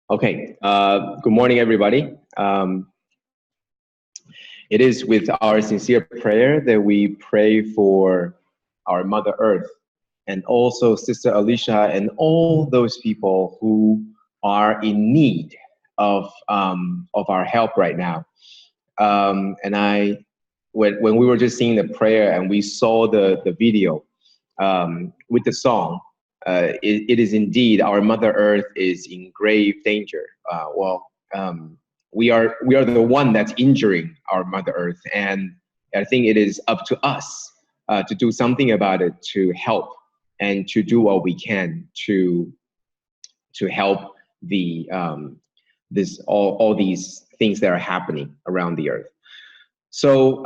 Okay, good morning, everybody. It is with our sincere prayer that we pray for our Mother Earth and also Sister Alicia and all those people who are in need of our help right now. When we were just singing the prayer and we saw the video with the song, it is indeed our Mother Earth is in grave danger. We are the one that's injuring our Mother Earth, and I think it is up to us to do something about it, to help and to do what we can to help the all these things that are happening around the earth. So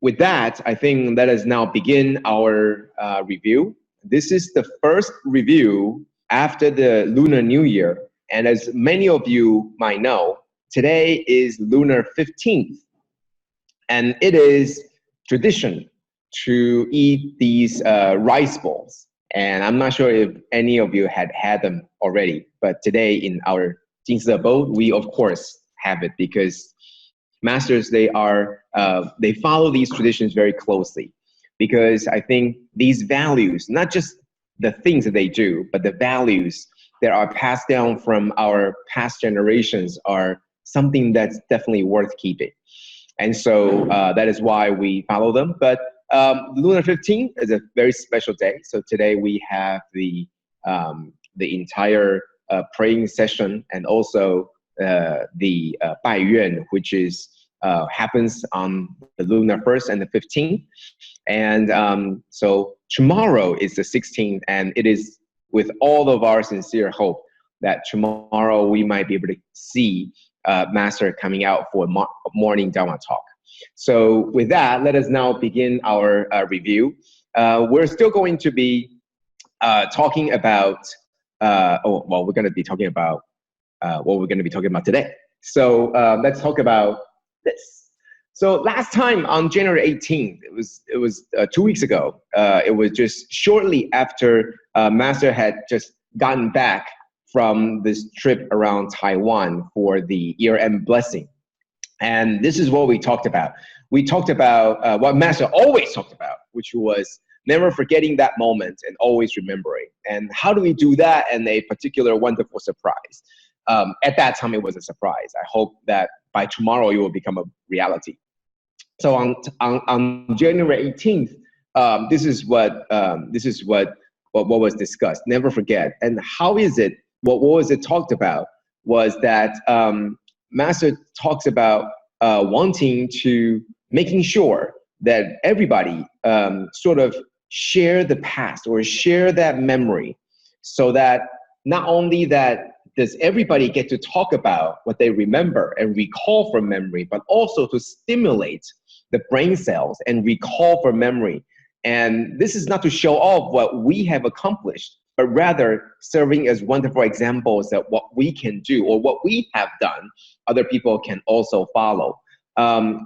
with that, I think let us now begin our review. This is the first review after the Lunar New Year. And as many of you might know, today is Lunar 15th. And it is tradition to eat these rice balls. And I'm not sure if any of you had them already, but today in our Jing abode, we of course have it because masters, they follow these traditions very closely, because I think these values, not just the things that they do, but the values that are passed down from our past generations are something that's definitely worth keeping. And so that is why we follow them. But Lunar 15 is a very special day. So today we have the entire praying session and also the Bai Yuan, which is happens on the Lunar 1st and the 15th. And so tomorrow is the 16th, and it is with all of our sincere hope that tomorrow we might be able to see Master coming out for morning Dharma talk. So with that, let us now begin our review. We're still going to be talking about, we're going to be talking about what we're going to be talking about today. So let's talk about this. So last time on January 18th, it was 2 weeks ago. It was just shortly after Master had just gotten back from this trip around Taiwan for the year-end blessing. And this is what we talked about. We talked about what Master always talked about, which was never forgetting that moment and always remembering. And how do we do that in a particular wonderful surprise? At that time, it was a surprise. I hope that by tomorrow, it will become a reality. So on January 18th, this is what was discussed. Never forget. And how is it? What was it talked about? Was that Master talks about wanting to making sure that everybody sort of share the past or share that memory, so that not only that does everybody get to talk about what they remember and recall from memory, but also to stimulate the brain cells and recall from memory. And this is not to show off what we have accomplished, but rather serving as wonderful examples that what we can do or what we have done, other people can also follow.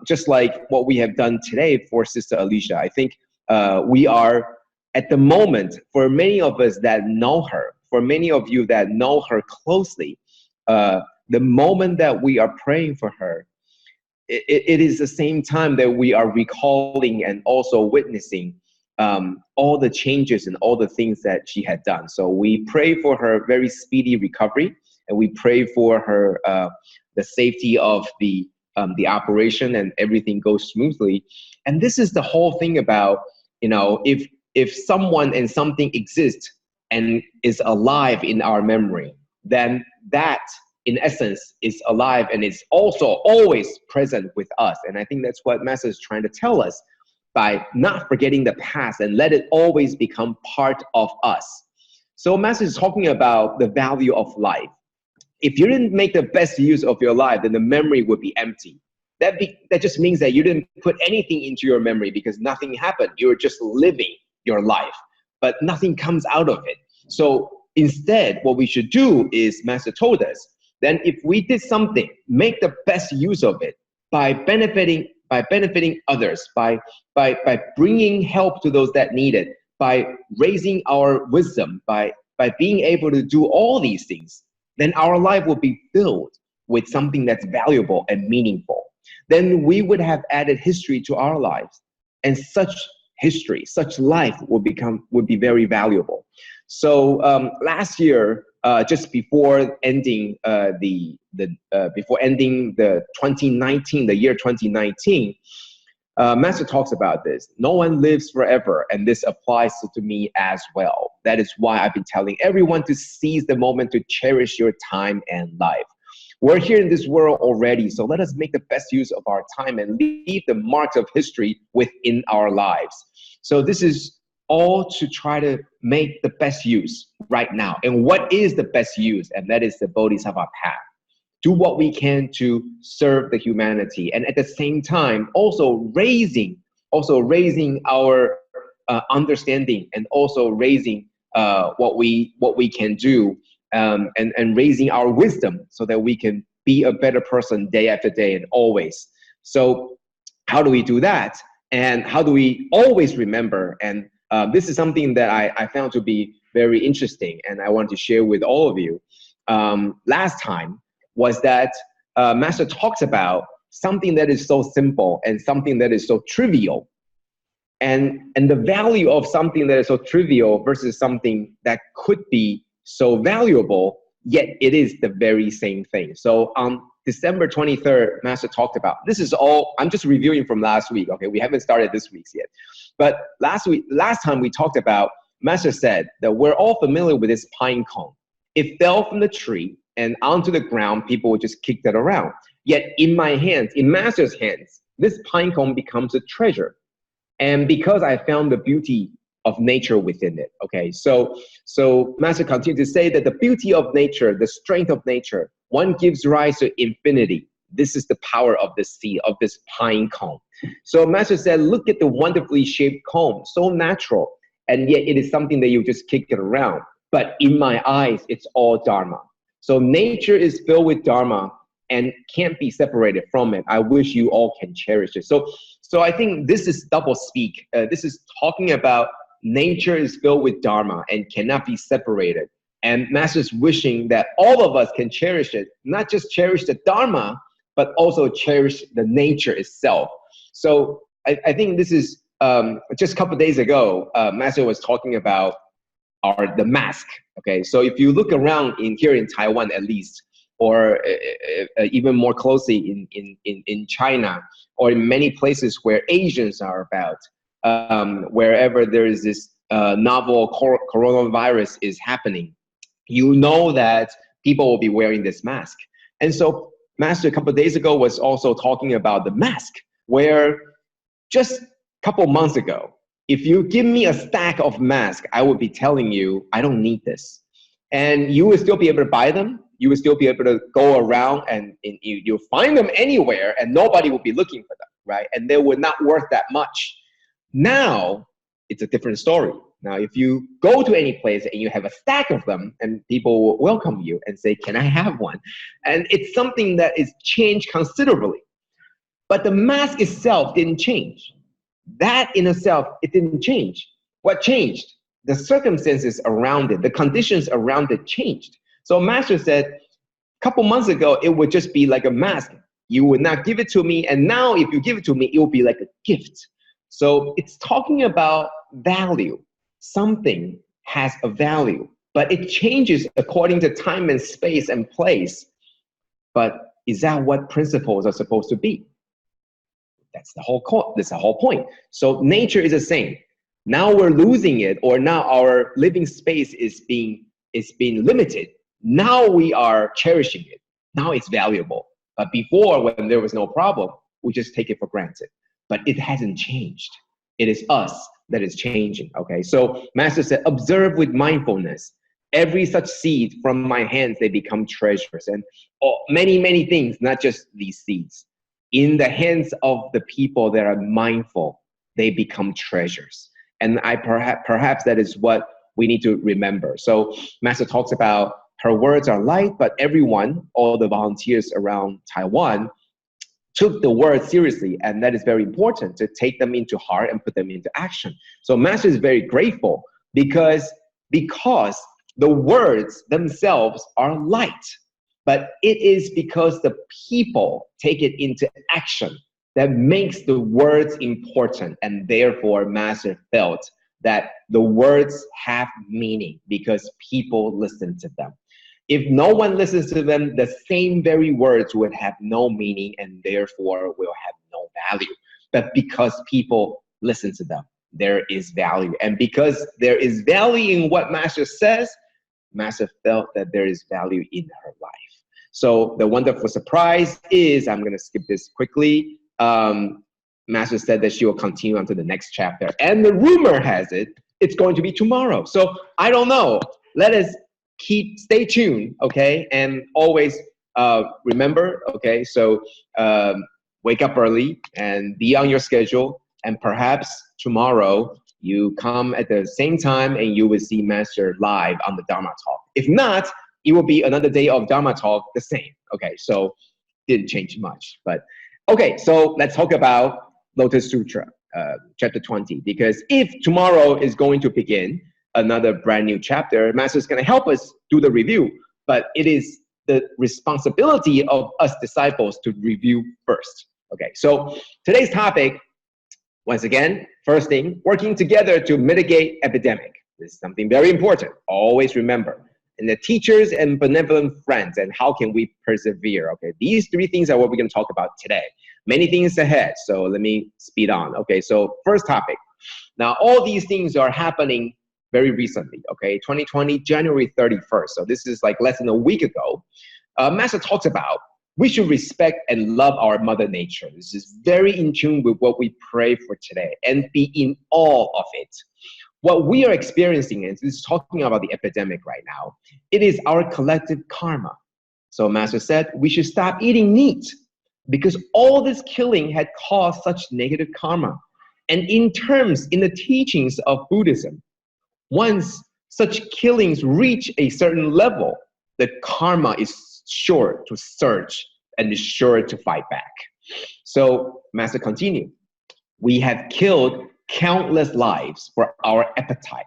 Just like what we have done today for Sister Alicia. I think we are at the moment, for many of us that know her, for many of you that know her closely, the moment that we are praying for her, it is the same time that we are recalling and also witnessing all the changes and all the things that she had done. So we pray for her very speedy recovery, and we pray for her the safety of the operation and everything goes smoothly. And this is the whole thing about, if someone and something exists and is alive in our memory, then that in essence is alive and it's also always present with us. And I think that's what Master is trying to tell us by not forgetting the past and let it always become part of us. So Master is talking about the value of life. If you didn't make the best use of your life, then the memory would be empty. That just means that you didn't put anything into your memory because nothing happened. You were just living your life, but nothing comes out of it. So instead, what we should do is, Master told us, then if we did something, make the best use of it by benefiting others, by bringing help to those that need it, by raising our wisdom, by being able to do all these things, then our life will be filled with something that's valuable and meaningful. Then we would have added history to our lives, and such history, such life would be very valuable. So last year, just before ending the 2019, the year 2019, Master talks about this. No one lives forever, and this applies to me as well. That is why I've been telling everyone to seize the moment to cherish your time and life. We're here in this world already, so let us make the best use of our time and leave the marks of history within our lives. So this is all to try to make the best use right now. And what is the best use? And that is the Bodhisattva path. Do what we can to serve the humanity, and at the same time also raising our understanding, and also raising what we can do, and raising our wisdom so that we can be a better person day after day and always. So how do we do that? And how do we always remember? And this is something that I found to be very interesting, and I want to share with all of you. Last time was that Master talks about something that is so simple and something that is so trivial, and the value of something that is so trivial versus something that could be so valuable, yet it is the very same thing. So on December 23rd, Master talked about, this is all, I'm just reviewing from last week, okay? We haven't started this week's yet. But last time we talked about, Master said that we're all familiar with this pine cone. It fell from the tree and onto the ground, people would just kick that around. Yet in my hands, in Master's hands, this pine cone becomes a treasure. And because I found the beauty of nature within it, okay? So Master continued to say that the beauty of nature, the strength of nature, one gives rise to infinity. This is the power of the seed, of this pine cone. So Master said, look at the wonderfully shaped cone, so natural, and yet it is something that you just kick it around. But in my eyes, it's all Dharma. So nature is filled with Dharma and can't be separated from it. I wish you all can cherish it. So I think this is double speak. This is talking about nature is filled with Dharma and cannot be separated. And Master is wishing that all of us can cherish it, not just cherish the Dharma, but also cherish the nature itself. So I think this is, just a couple of days ago, Master was talking about the mask, okay? So if you look around here in Taiwan at least, or even more closely in China, or in many places where Asians are about, wherever there is this novel coronavirus is happening, you know that people will be wearing this mask. And so Master a couple of days ago was also talking about the mask, where just a couple months ago, if you give me a stack of masks, I would be telling you, I don't need this. And you would still be able to buy them. You would still be able to go around and you'll find them anywhere and nobody will be looking for them, right? And they would not worth that much. Now, it's a different story. Now, if you go to any place and you have a stack of them and people will welcome you and say, can I have one? And it's something that is changed considerably. But the mask itself didn't change. That in itself, it didn't change. What changed? The circumstances around it, the conditions around it changed. So Master said, a couple months ago, it would just be like a mask. You would not give it to me. And now if you give it to me, it will be like a gift. So it's talking about value. Something has a value, but it changes according to time and space and place. But is that what principles are supposed to be? That's the whole point. So nature is the same. Now we're losing it, or now our living space is being limited. Now we are cherishing it. Now it's valuable. But before, when there was no problem, we just take it for granted. But it hasn't changed. It is us that is changing, okay? So Master said, observe with mindfulness. Every such seed from my hands, they become treasures. And many, many things, not just these seeds. In the hands of the people that are mindful, they become treasures. And perhaps that is what we need to remember. So Master talks about her words are light, but everyone, all the volunteers around Taiwan, took the words seriously, and that is very important to take them into heart and put them into action. So Master is very grateful because the words themselves are light, but it is because the people take it into action that makes the words important, and therefore Master felt that the words have meaning because people listen to them. If no one listens to them, the same very words would have no meaning and therefore will have no value. But because people listen to them, there is value. And because there is value in what Master says, Master felt that there is value in her life. So the wonderful surprise is, I'm going to skip this quickly. Master said that she will continue on to the next chapter. And the rumor has it, it's going to be tomorrow. So I don't know. Let us stay tuned, okay? And always remember, okay? So wake up early and be on your schedule. And perhaps tomorrow you come at the same time and you will see Master live on the Dharma Talk. If not, it will be another day of Dharma Talk the same. Okay, so didn't change much. But okay, so let's talk about Lotus Sutra, chapter 20. Because if tomorrow is going to begin another brand new chapter, Master is going to help us do the review. But it is the responsibility of us disciples to review first. Okay, so today's topic, once again, first thing, working together to mitigate epidemic. This is something very important. Always remember. And the teachers and benevolent friends, and how can we persevere? Okay, these three things are what we're going to talk about today. Many things ahead, so let me speed on. Okay, so first topic. Now, all these things are happening very recently. Okay, 2020, January 31st. So this is like less than a week ago. Master talks about we should respect and love our Mother Nature. This is very in tune with what we pray for today and be in awe of it. What we are experiencing is talking about the epidemic right now. It is our collective karma. So Master said we should stop eating meat because all this killing had caused such negative karma. And in the teachings of Buddhism, once such killings reach a certain level, the karma is sure to surge and is sure to fight back. So Master continued, we have killed countless lives for our appetite.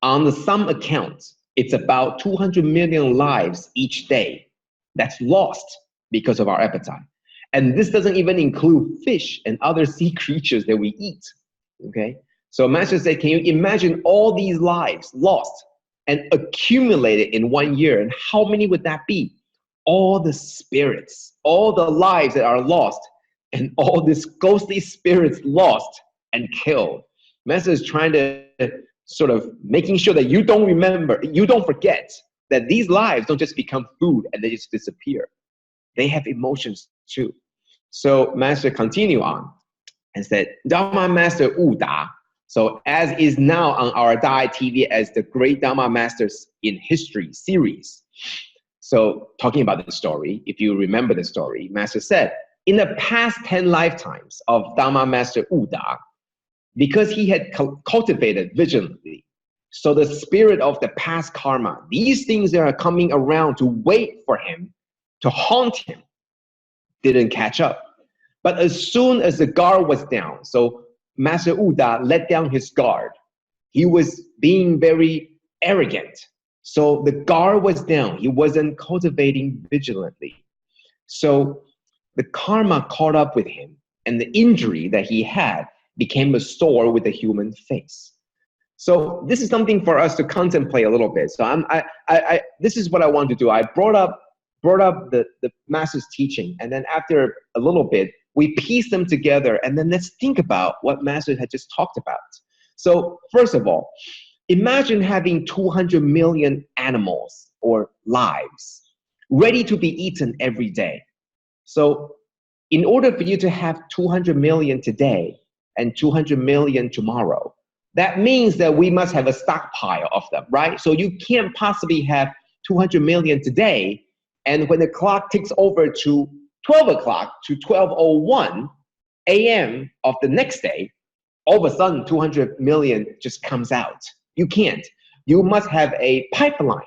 On the sum account, it's about 200 million lives each day that's lost because of our appetite. And this doesn't even include fish and other sea creatures that we eat, okay? So Master said, can you imagine all these lives lost and accumulated in 1 year? And how many would that be? All the spirits, all the lives that are lost, and all these ghostly spirits lost and killed. Master is trying to sort of making sure that you don't remember, you don't forget that these lives don't just become food and they just disappear. They have emotions too. So Master continue on and said, Dharma Master Wu Da. So as is now on our Dai TV as the Great Dharma Masters in History series. So talking about the story, if you remember the story, Master said, in the past 10 lifetimes of Dharma Master Wu Da, because he had cultivated vigilantly, so the spirit of the past karma, these things that are coming around to wait for him, to haunt him, didn't catch up. But as soon as the guard was down, so Master Wu Da let down his guard. He was being very arrogant. So the guard was down. He wasn't cultivating vigilantly. So the karma caught up with him, and the injury that he had became a sore with a human face. So this is something for us to contemplate a little bit. So this is what I want to do. I brought up the Master's teaching, and then after a little bit, we piece them together, and then let's think about what Master had just talked about. So first of all, imagine having 200 million animals or lives ready to be eaten every day. So in order for you to have 200 million today and 200 million tomorrow, that means that we must have a stockpile of them, right? So you can't possibly have 200 million today, and when the clock ticks over to 12 o'clock to 12:01 a.m. of the next day, all of a sudden 200 million just comes out. You can't. You must have a pipeline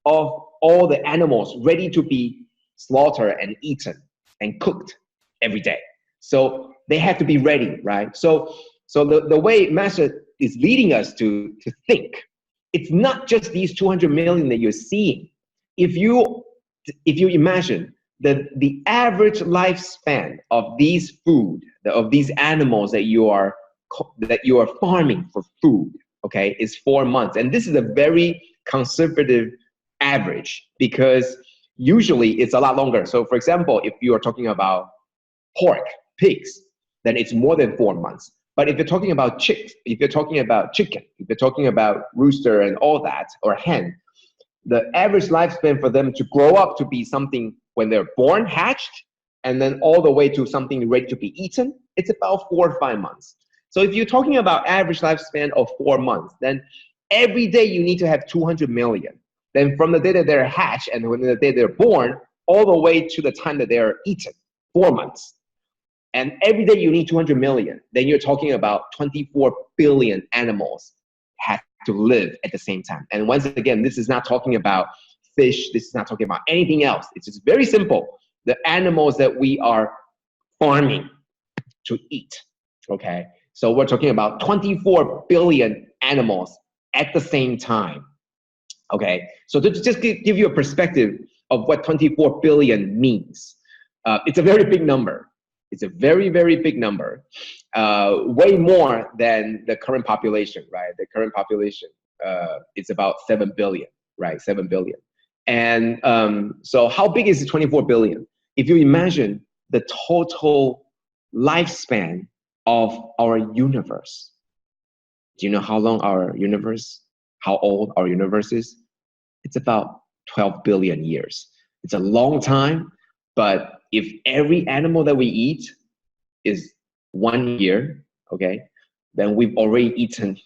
of all the animals ready to be slaughtered and eaten and cooked every day. So they have to be ready, right? So the way Master is leading us to think it's not just these 200 million that you're seeing. If you imagine that the average lifespan of these animals that you are farming for food, okay, is 4 months. And this is a very conservative average, because usually it's a lot longer. So for example, if you are talking about pork, pigs, then it's more than 4 months. But if you're talking about chicks, if you're talking about chicken, if you're talking about rooster and all that, or hen, the average lifespan for them to grow up to be something when they're born, hatched, and then all the way to something ready to be eaten, it's about 4 or 5 months. So if you're talking about average lifespan of 4 months, then every day you need to have 200 million. Then from the day that they're hatched and when the day they're born, all the way to the time that they're eaten, 4 months. And every day you need 200 million. Then you're talking about 24 billion animals have to live at the same time. And once again, this is not talking about fish. This is not talking about anything else. It's just very simple. The animals that we are farming to eat, okay? So we're talking about 24 billion animals at the same time, okay? So to just give you a perspective of what 24 billion means, it's a very big number. It's a very, very big number, way more than the current population, right? The current population, it's about 7 billion, right? 7 billion. And so how big is the 24 billion? If you imagine the total lifespan of our universe, do you know how long our universe, how old our universe is? It's about 12 billion years. It's a long time, but if every animal that we eat is 1 year, okay, then we've already eaten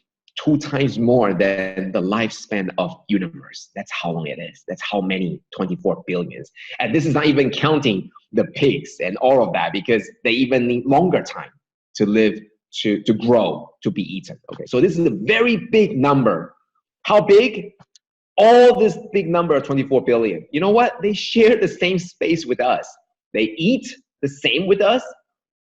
2 times more than the lifespan of universe. That's how long it is. That's how many 24 billions. And this is not even counting the pigs and all of that, because they even need longer time to live, to grow, to be eaten. Okay, so this is a very big number. How big? All this big number of 24 billion. You know what? They share the same space with us. They eat the same with us.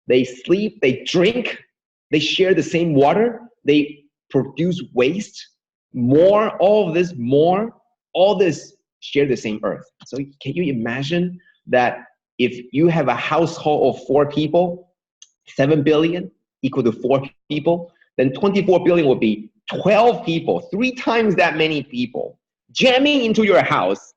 They sleep, they drink, they share the same water. They produce waste, more, all of this, more, all this share the same earth. So can you imagine that if you have a household of 4 people, 7 billion equal to 4 people, then 24 billion would be 12 people, 3 times that many people, jamming into your house,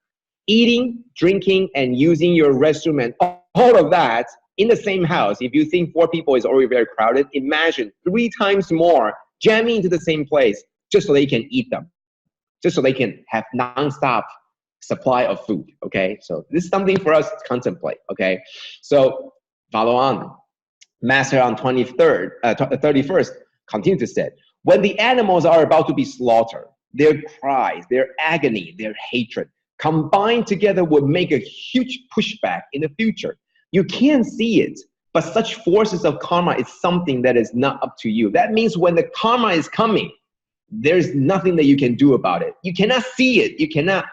eating, drinking, and using your restroom and all of that in the same house. If you think 4 people is already very crowded, imagine 3 times more jamming into the same place just so they can eat them, just so they can have nonstop supply of food, okay? So this is something for us to contemplate, okay? So follow on. Master on 31st continue to say, when the animals are about to be slaughtered, their cries, their agony, their hatred, combined together would make a huge pushback in the future. You can't see it, but such forces of karma is something that is not up to you. That means when the karma is coming, there's nothing that you can do about it. You cannot see it. You cannot,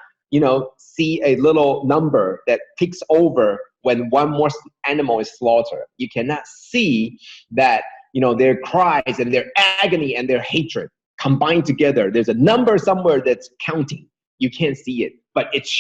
see a little number that ticks over when one more animal is slaughtered. You cannot see that, their cries and their agony and their hatred combined together. There's a number somewhere that's counting. You can't see it, but it's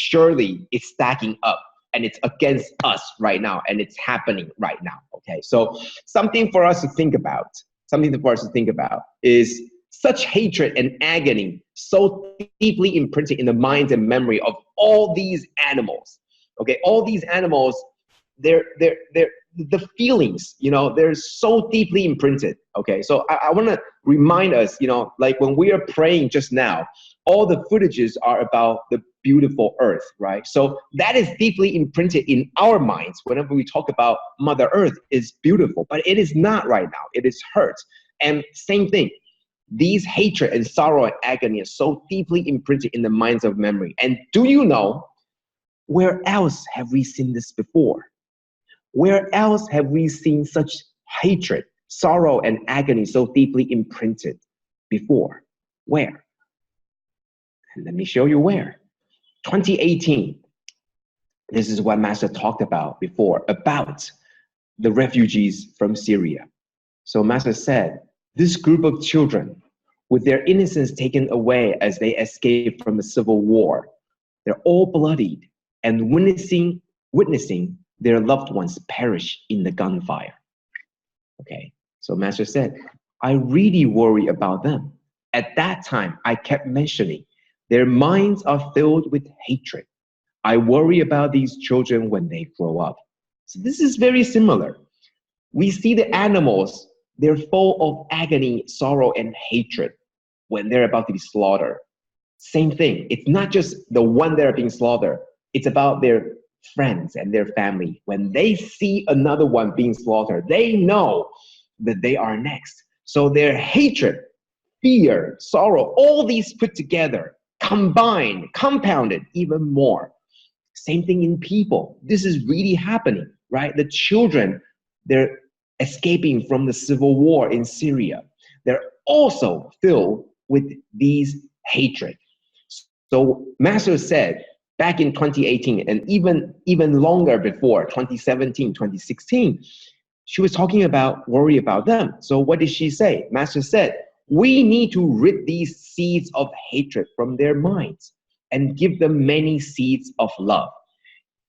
stacking up. And it's against us right now, and it's happening right now, okay? So something for us to think about is such hatred and agony so deeply imprinted in the minds and memory of all these animals, okay? All these animals, they're the feelings, they're so deeply imprinted, okay? So I want to remind us, like when we are praying just now, all the footages are about the beautiful earth, right? So that is deeply imprinted in our minds whenever we talk about Mother Earth is beautiful, but it is not right now. It is hurt. And same thing, these hatred and sorrow and agony are so deeply imprinted in the minds of memory. And do you know, where else have we seen this before? Where else have we seen such hatred, sorrow, and agony so deeply imprinted before? Where? And let me show you where. 2018, this is what Master talked about before, about the refugees from Syria. So Master said, this group of children with their innocence taken away as they escape from the civil war. They're all bloodied and witnessing their loved ones perish in the gunfire. Okay, so Master said, I really worry about them. At that time, I kept mentioning, their minds are filled with hatred. I worry about these children when they grow up. So this is very similar. We see the animals, they're full of agony, sorrow, and hatred when they're about to be slaughtered. Same thing. It's not just the one that are being slaughtered. It's about their friends and their family. When they see another one being slaughtered, they know that they are next. So their hatred, fear, sorrow, all these put together, combined, compounded even more. Same thing in people. This is really happening, right? The children, they're escaping from the civil war in Syria. They're also filled with these hatred. So Master said back in 2018 and even longer before, 2017, 2016, she was talking about worry about them. So what did she say? Master said, we need to rid these seeds of hatred from their minds and give them many seeds of love.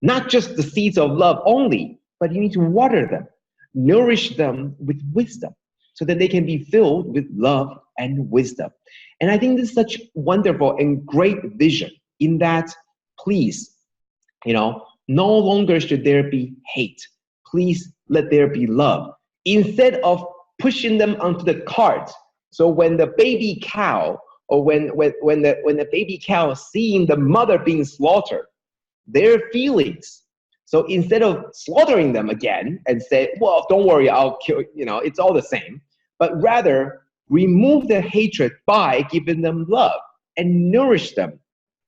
Not just the seeds of love only, but you need to water them, nourish them with wisdom so that they can be filled with love and wisdom. And I think this is such wonderful and great vision in that, please, no longer should there be hate. Please let there be love. Instead of pushing them onto the cart, so when the baby cow or when the baby cow seeing the mother being slaughtered, their feelings. So instead of slaughtering them again and say, well, don't worry, I'll kill, it's all the same, but rather remove the hatred by giving them love and nourish them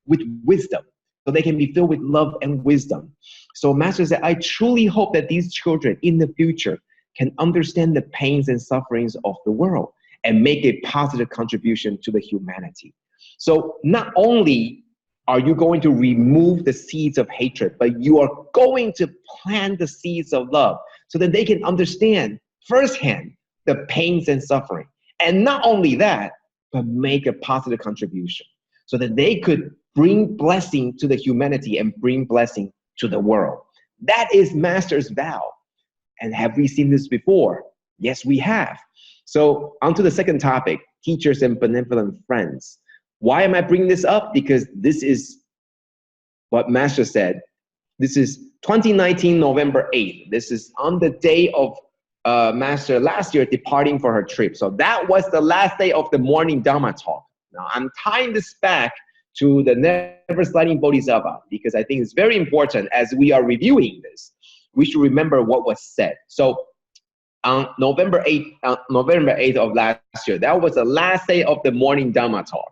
with wisdom so they can be filled with love and wisdom. So Master said, I truly hope that these children in the future can understand the pains and sufferings of the world and make a positive contribution to the humanity. So not only are you going to remove the seeds of hatred, but you are going to plant the seeds of love so that they can understand firsthand the pains and suffering. And not only that, but make a positive contribution so that they could bring blessing to the humanity and bring blessing to the world. That is Master's vow. And have we seen this before? Yes, we have. So on to the second topic, teachers and benevolent friends. Why am I bringing this up? Because this is what Master said. This is 2019, November 8th. This is on the day of Master last year departing for her trip. So that was the last day of the morning Dharma talk. Now I'm tying this back to the never sliding Bodhisattva because I think it's very important as we are reviewing this. We should remember what was said. So on November 8th of last year, that was the last day of the morning Dharma talk.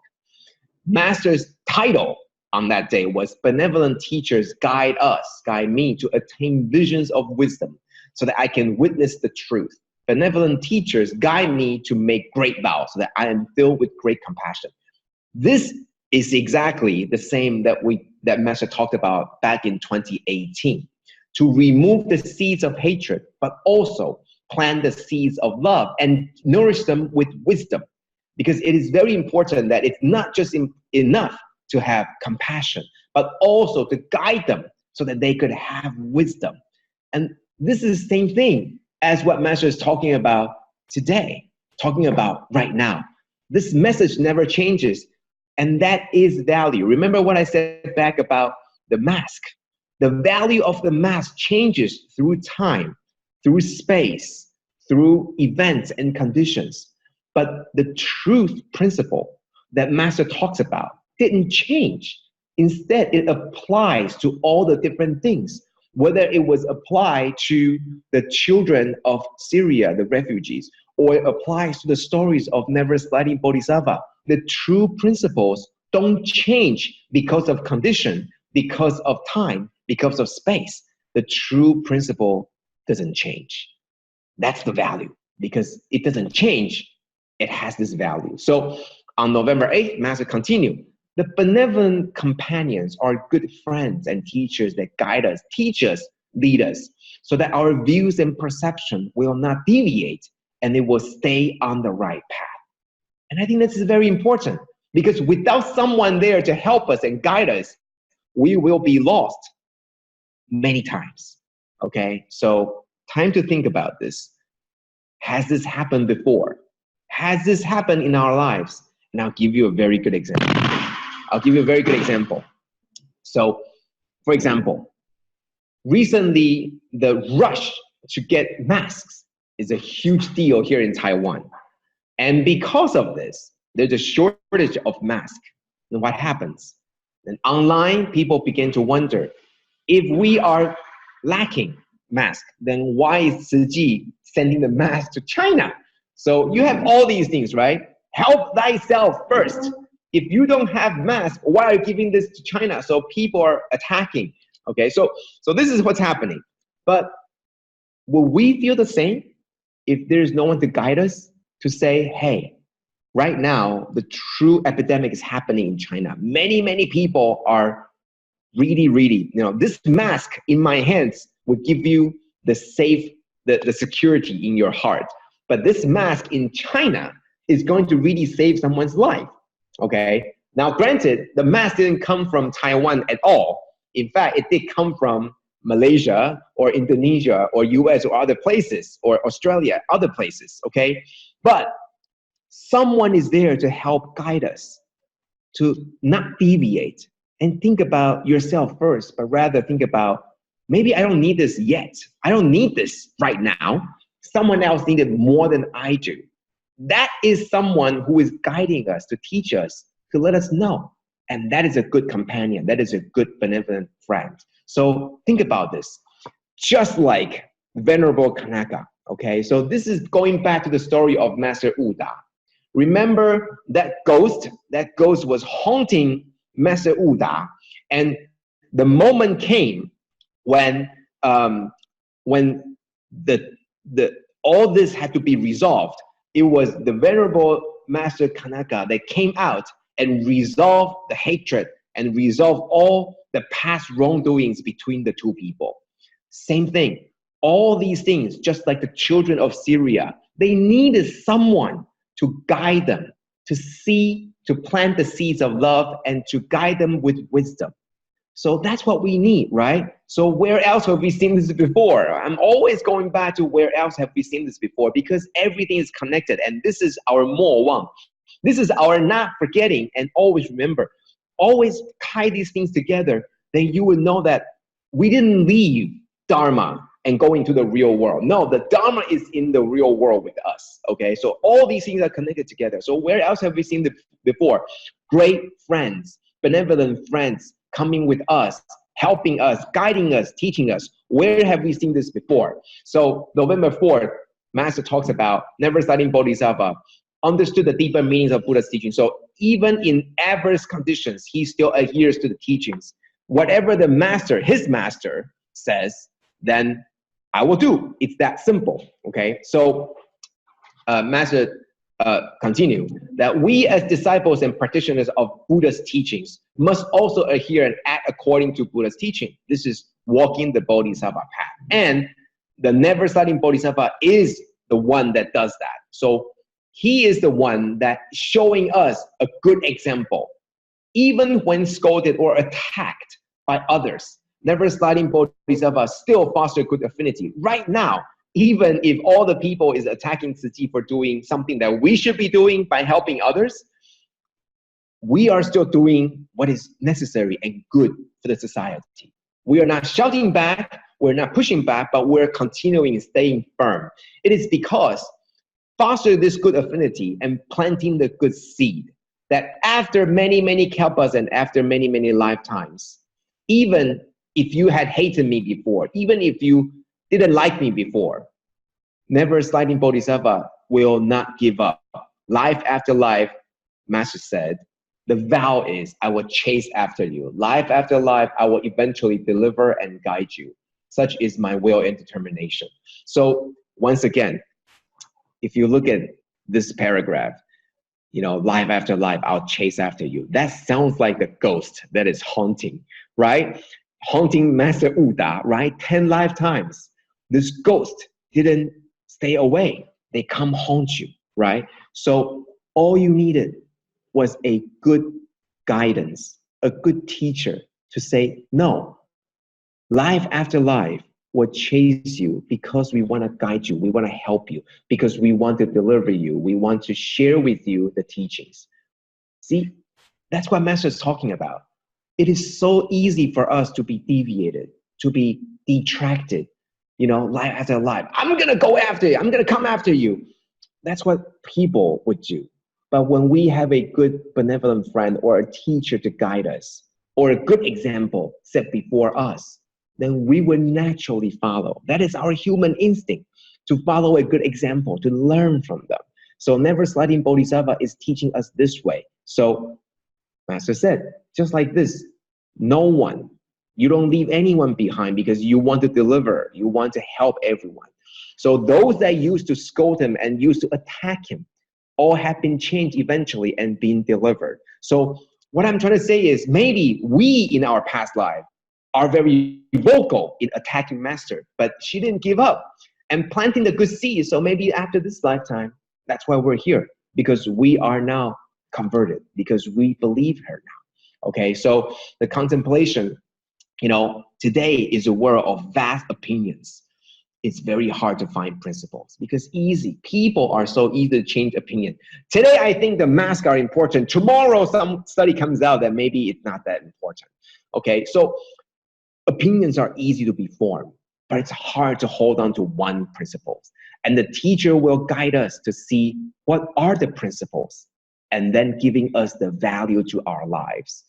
Master's title on that day was Benevolent Teachers Guide Me to attain visions of wisdom so that I can witness the truth. Benevolent teachers guide me to make great vows so that I am filled with great compassion. This is exactly the same that Master talked about back in 2018. To remove the seeds of hatred, but also plant the seeds of love and nourish them with wisdom. Because it is very important that it's not just enough to have compassion, but also to guide them so that they could have wisdom. And this is the same thing as what Master is talking about today, talking about right now. This message never changes, and that is value. Remember what I said back about the mask. The value of the mask changes through time, through space, through events and conditions. But the truth principle that Master talks about didn't change. Instead, it applies to all the different things, whether it was applied to the children of Syria, the refugees, or it applies to the stories of never sliding Bodhisattva. The true principles don't change because of condition, because of time, because of space. The true principle doesn't change. That's the value. Because it doesn't change, it has this value. So on November 8th, Master continued. The benevolent companions are good friends and teachers that guide us, teach us, lead us, so that our views and perception will not deviate and it will stay on the right path. And I think this is very important, because without someone there to help us and guide us, we will be lost many times. Okay, so time to think about this. Has this happened before? Has this happened in our lives? And I'll give you a very good example. So, for example, recently the rush to get masks is a huge deal here in Taiwan. And because of this, there's a shortage of masks. And what happens? And online, people begin to wonder, if we are lacking masks, then why is Tzu Chi sending the mask to China? So you have all these things, right? Help thyself first. If you don't have masks, why are you giving this to China? So people are attacking. Okay, so this is what's happening. But will we feel the same if there's no one to guide us to say, hey, right now, the true epidemic is happening in China. Many people are really, this mask in my hands will give you the security in your heart. But this mask in China is going to really save someone's life, okay? Now, granted, the mask didn't come from Taiwan at all. In fact, it did come from Malaysia or Indonesia or US or other places, or Australia, other places, okay? But someone is there to help guide us, to not deviate and think about yourself first, but rather think about, maybe I don't need this yet. I don't need this right now. Someone else needs it more than I do. That is someone who is guiding us, to teach us, to let us know. And that is a good companion. That is a good benevolent friend. So think about this. Just like Venerable Kanaka, okay? So this is going back to the story of Master Uda. Remember that ghost? That ghost was haunting Master Uda, and the moment came when all this had to be resolved. It was the Venerable Master Kanaka that came out and resolved the hatred and resolved all the past wrongdoings between the two people. Same thing. All these things, just like the children of Syria, they needed someone to guide them, to see, to plant the seeds of love, and to guide them with wisdom. So that's what we need, right? So where else have we seen this before? I'm always going back to where else have we seen this before, because everything is connected, and this is our Mo Wang. This is our not forgetting and always remember. Always tie these things together, then you will know that we didn't leave Dharma and go into the real world. No, the Dharma is in the real world with us, okay? So all these things are connected together. So where else have we seen this before? Great friends, benevolent friends coming with us, helping us, guiding us, teaching us. Where have we seen this before? So November 4th, Master talks about never studying Bodhisattva, understood the deeper meanings of Buddha's teaching. So even in adverse conditions, he still adheres to the teachings. Whatever the master, his master says, then I will do. It's that simple, okay? So Master continue that we as disciples and practitioners of Buddha's teachings must also adhere and act according to Buddha's teaching. This is walking the Bodhisattva path. And the never studying Bodhisattva is the one that does that. So he is the one that showing us a good example. Even when scolded or attacked by others, never studying Bodhisattva still foster good affinity. Right now, even if all the people is attacking Tzu Chi for doing something that we should be doing by helping others, we are still doing what is necessary and good for the society. We are not shouting back, we're not pushing back, but we're continuing and staying firm. It is because foster this good affinity and planting the good seed that after many kalpas and after many lifetimes, even if you had hated me before, even if you didn't like me before, never sliding Bodhisattva will not give up. Life after life, Master said, the vow is, I will chase after you. Life after life, I will eventually deliver and guide you. Such is my will and determination. So once again, if you look at this paragraph, life after life, I'll chase after you. That sounds like the ghost that is haunting, right? Haunting Master Uda, right? 10 lifetimes. This ghost didn't stay away. They come haunt you, right? So All you needed was a good guidance, a good teacher to say, no, life after life will chase you because we want to guide you, we want to help you, because we want to deliver you, we want to share with you the teachings. See, that's what Master is talking about. It is so easy for us to be deviated, to be detracted, life after life. I'm going to go after you. I'm going to come after you. That's what people would do. But when we have a good benevolent friend or a teacher to guide us, or a good example set before us, then we will naturally follow. That is our human instinct, to follow a good example, to learn from them. So Never Sliding Bodhisattva is teaching us this way. So Master said, just like this, no one, you don't leave anyone behind because you want to deliver, you want to help everyone. So those that used to scold him and used to attack him, all have been changed eventually and been delivered. So what I'm trying to say is, maybe we in our past life are very vocal in attacking Master, but she didn't give up and planting the good seeds. So maybe after this lifetime, that's why we're here, because we are now converted, because we believe her now. Okay, so the contemplation, today is a world of vast opinions. It's very hard to find principles because people are so easy to change opinion. Today, I think the masks are important. Tomorrow, some study comes out that maybe it's not that important. Okay, so opinions are easy to be formed, but it's hard to hold on to one principle. And the teacher will guide us to see what are the principles and then giving us the value to our lives.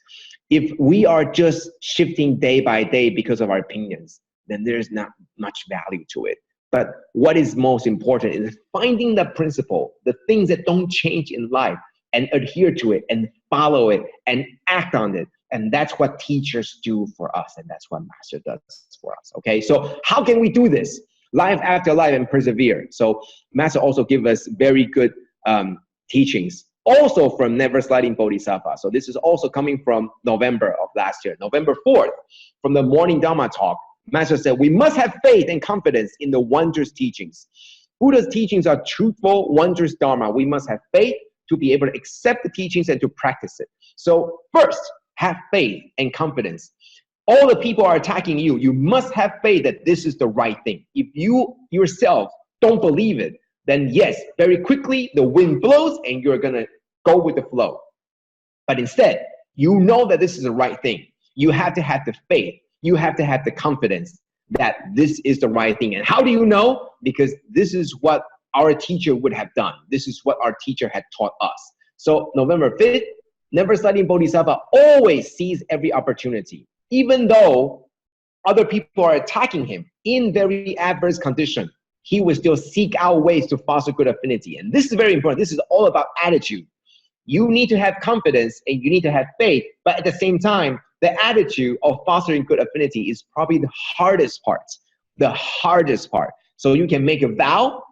If we are just shifting day by day because of our opinions, then there's not much value to it. But what is most important is finding the principle, the things that don't change in life, and adhere to it and follow it and act on it. And that's what teachers do for us, and that's what Master does for us. Okay, so how can we do this? Life after life and persevere. So Master also give us very good teachings, also from Never Sliding Bodhisattva. So this is also coming from November of last year, November 4th, from the morning Dharma talk. Master said, we must have faith and confidence in the wondrous teachings. Buddha's teachings are truthful, wondrous Dharma. We must have faith to be able to accept the teachings and to practice it. So first, have faith and confidence. All the people are attacking you. You must have faith that this is the right thing. If you yourself don't believe it, then yes, very quickly the wind blows and you're going to go with the flow. But instead, you know that this is the right thing. You have to have the faith. You have to have the confidence that this is the right thing. And how do you know? Because this is what our teacher would have done. This is what our teacher had taught us. So November 5th, Never Sliding Bodhisattva always sees every opportunity, even though other people are attacking him in very adverse condition. He will still seek out ways to foster good affinity. And this is very important. This is all about attitude. You need to have confidence and you need to have faith, but at the same time, the attitude of fostering good affinity is probably the hardest part. The hardest part. So you can make a vow,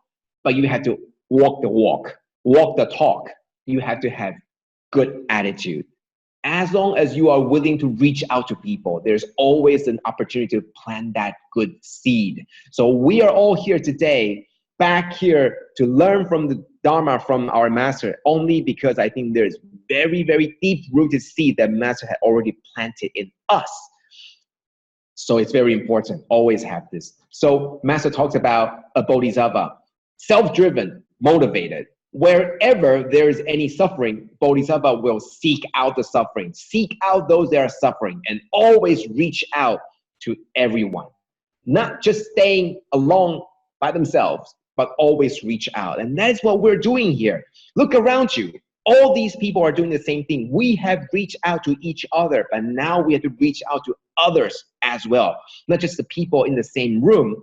but you have to walk the walk, walk the talk. You have to have good attitude. As long as you are willing to reach out to people, there's always an opportunity to plant that good seed. So we are all here today, back here to learn from the Dharma from our Master, only because I think there's very, very deep-rooted seed that Master had already planted in us. So it's very important, always have this. So Master talks about a Bodhisattva, self-driven, motivated. Wherever there is any suffering, Bodhisattva will seek out the suffering, seek out those that are suffering, and always reach out to everyone. Not just staying alone by themselves, but always reach out. And that's what we're doing here. Look around you. All these people are doing the same thing. We have reached out to each other, but now we have to reach out to others as well. Not just the people in the same room.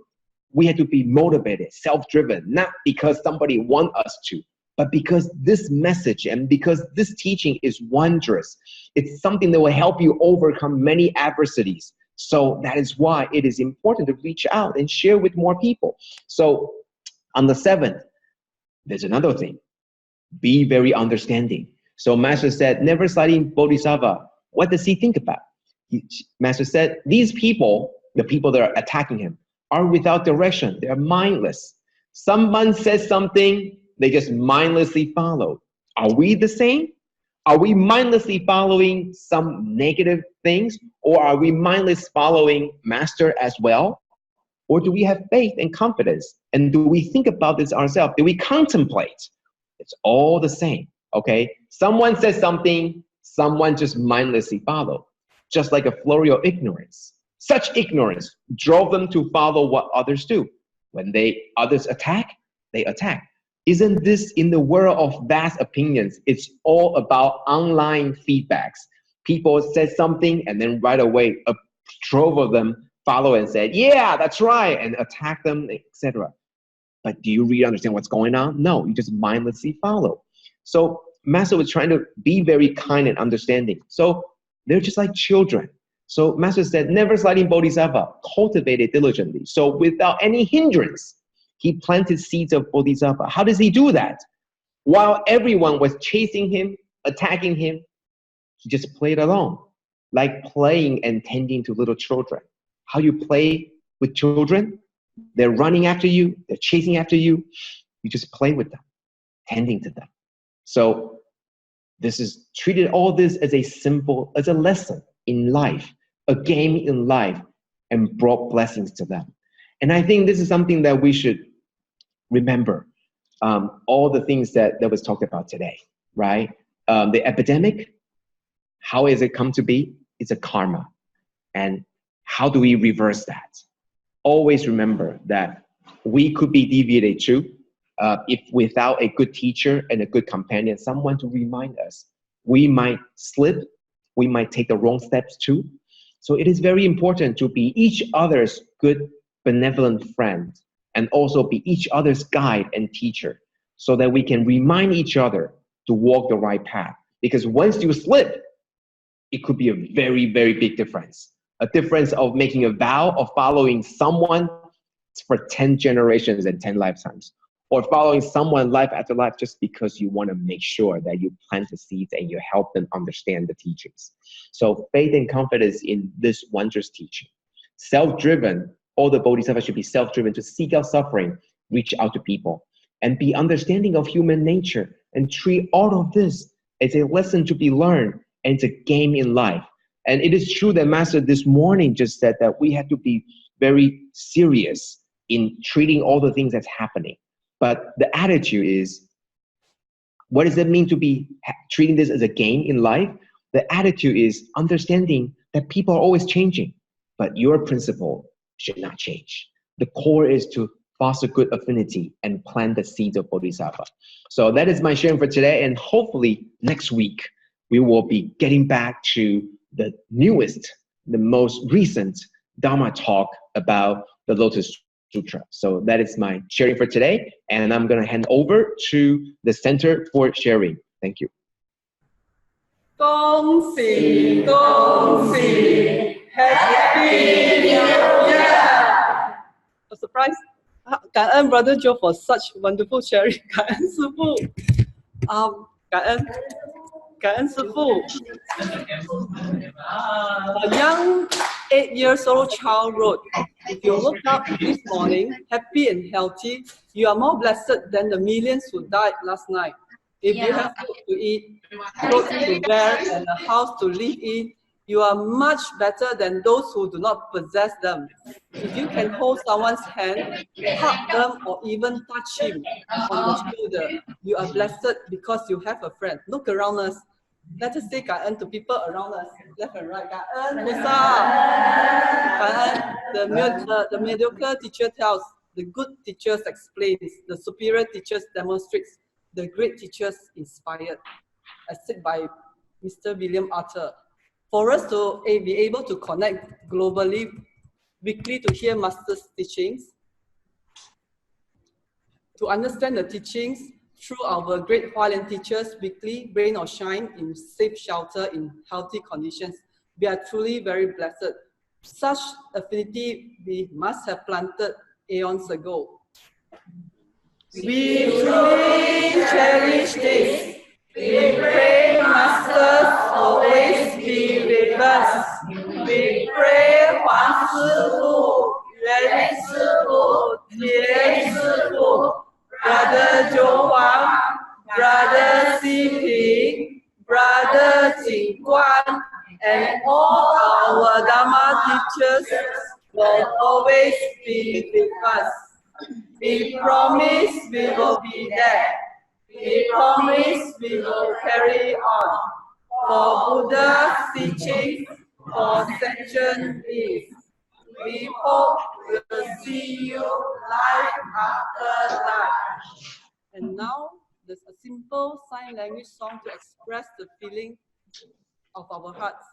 We have to be motivated, self-driven, not because somebody wants us to, but because this message and because this teaching is wondrous. It's something that will help you overcome many adversities. So that is why it is important to reach out and share with more people. So on the 7th, there's another thing. Be very understanding. So Master said, Never Sliding Bodhisattva, what does he think about? Master said, these people, the people that are attacking him, are without direction. They're mindless. Someone says something, they just mindlessly follow. Are we the same? Are we mindlessly following some negative things, or are we mindless following Master as well? Or do we have faith and confidence? And do we think about this ourselves? Do we contemplate? It's all the same, okay? Someone says something, someone just mindlessly follow, just like a flurry of ignorance. Such ignorance drove them to follow what others do. When others attack, they attack. Isn't this in the world of vast opinions? It's all about online feedbacks. People said something and then right away a drove of them follow and said, yeah, that's right, and attack them, etc. But do you really understand what's going on? No, you just mindlessly follow. So Master was trying to be very kind and understanding. So they're just like children. So Master said, never sliding bodhisattva, cultivate it diligently. So without any hindrance, he planted seeds of bodhisattva. How does he do that? While everyone was chasing him, attacking him, he just played along, like playing and tending to little children. How you play with children? They're running after you, they're chasing after you. You just play with them, tending to them. So this is treated all this as a lesson in life, a game in life, and brought blessings to them. And I think this is something that we should remember. All the things that was talked about today, right? The epidemic, how has it come to be? It's a karma. And how do we reverse that? Always remember that we could be deviated too, if without a good teacher and a good companion, someone to remind us. We might slip, we might take the wrong steps too. So it is very important to be each other's good, benevolent friend, and also be each other's guide and teacher, so that we can remind each other to walk the right path. Because once you slip, it could be a very, very big difference. A difference of making a vow of following someone for 10 generations and 10 lifetimes, or following someone life after life just because you want to make sure that you plant the seeds and you help them understand the teachings. So faith and confidence in this wondrous teaching. Self-driven, all the bodhisattvas should be self-driven to seek out suffering, reach out to people, and be understanding of human nature, and treat all of this as a lesson to be learned, and it's a game in life. And it is true that Master this morning just said that we have to be very serious in treating all the things that's happening. But the attitude is, what does it mean to be treating this as a game in life? The attitude is understanding that people are always changing, but your principle should not change. The core is to foster good affinity and plant the seeds of bodhisattva. So that is my sharing for today, and hopefully next week we will be getting back to the newest, the most recent Dharma talk about the Lotus Sutra. So that is my sharing for today, and I'm going to hand over to the center for sharing. Thank you. 恭喜恭喜 Happy New Year! A surprise. 感恩 Brother Joe for such wonderful sharing. 感恩师父。感恩师父。A young 8-year-old child wrote, if you woke up this morning happy and healthy, you are more blessed than the millions who died last night. If you have food to eat, clothes to wear, and a house to live in, you are much better than those who do not possess them. If you can hold someone's hand, hug them, or even touch him on the shoulder, you are blessed because you have a friend. Look around us. Let us say 感恩 to people around us, left and right. 感恩菩萨，感恩 the mediocre teacher tells, the good teachers explains, the superior teachers demonstrates, the great teachers inspired. As said by Mr. William Arthur. For us to be able to connect globally, weekly to hear Master's teachings, to understand the teachings through our great Hualien teachers weekly, rain or shine, in safe shelter, in healthy conditions, we are truly very blessed. Such affinity we must have planted aeons ago. We truly cherish this. We pray Masters always be with us. We pray Huang Sifu, Yuan Sifu, Tian Sifu, Brother Zhou Huang, Brother Si always be with us. We promise we will be there. We promise we will carry on. For Buddha's teachings, for sentient beings. We hope we'll see you life after life. And now, there's a simple sign language song to express the feeling of our hearts.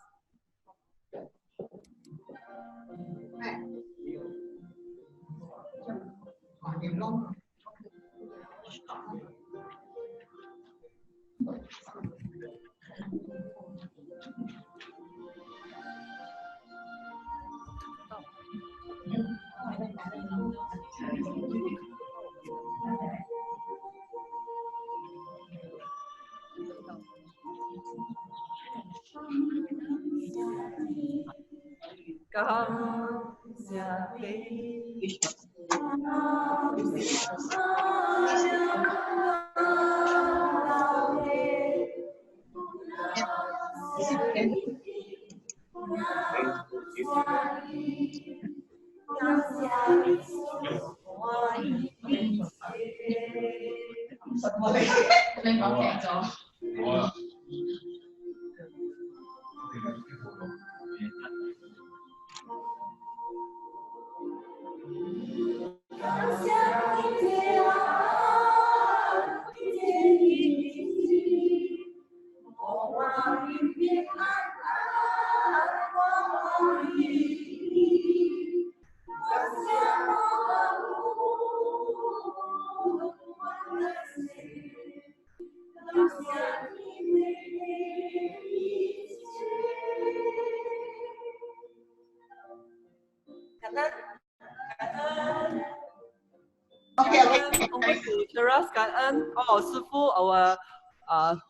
Over to Cheras, Kan Ân, sư phụ, our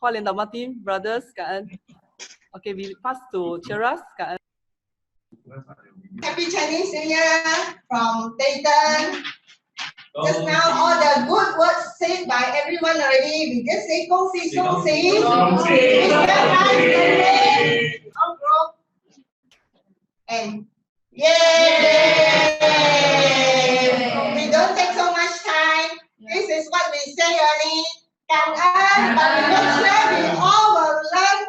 Hualien Dharma team, brothers, Kan Ân. Okay, we pass to Cheras, Kan Ân. Happy Chinese New Year from Dayton. Just now, all the good words said by everyone already. We just say Gong Xi, Gong Xi. All group. And yay! We don't take so much time. This is what we say only. Kan Ân, but we make sure we all will learn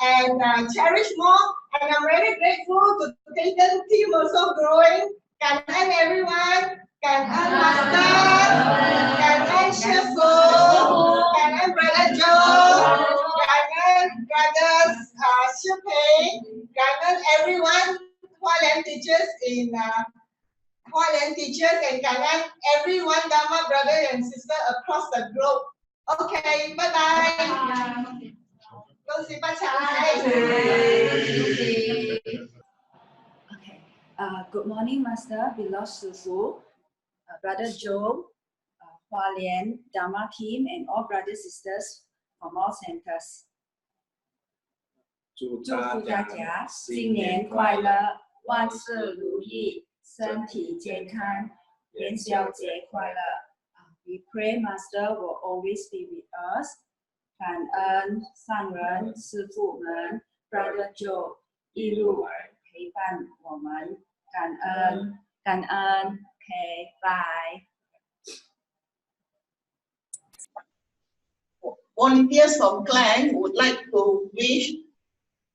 and cherish more. And I'm very grateful to the Dayton team also growing. Kan Ân everyone. Kan Ân Master. Kan Ân Shifu. Kan Ân Brother Joe. Kan Ân Brothers Shipping. Kan Ân everyone. Hualien teachers in Hualien teachers and Kan Ân everyone Dharma brother and sister across the globe. Okay, bye bye. Gong Xi Fa Cai. Okay. Good morning, Master, beloved Sifu, Brother Joe, Hualien Dharma team, and all brothers sisters from all centers. 祝福大家新年快乐，万事如意，身体健康，元宵节快乐。We pray Master will always be with us. 感恩上人师父们 Brother Joe 一路陪伴我们，感恩感恩。Okay, bye. Volunteers from Cheng would like to wish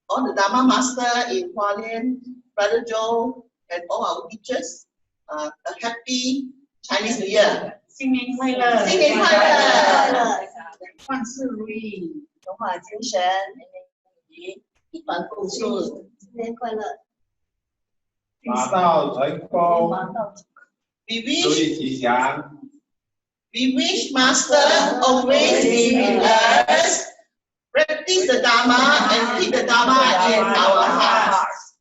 all the Dharma Master in Hualien, Brother Joe, and all our teachers a happy Chinese New Year. 新年快乐！新年快乐！万事如意，荣华精神，一帆风顺。新年快乐！马到成功，如意吉祥。We wish Master always be with us, practice the Dharma and keep the Dharma in our hearts.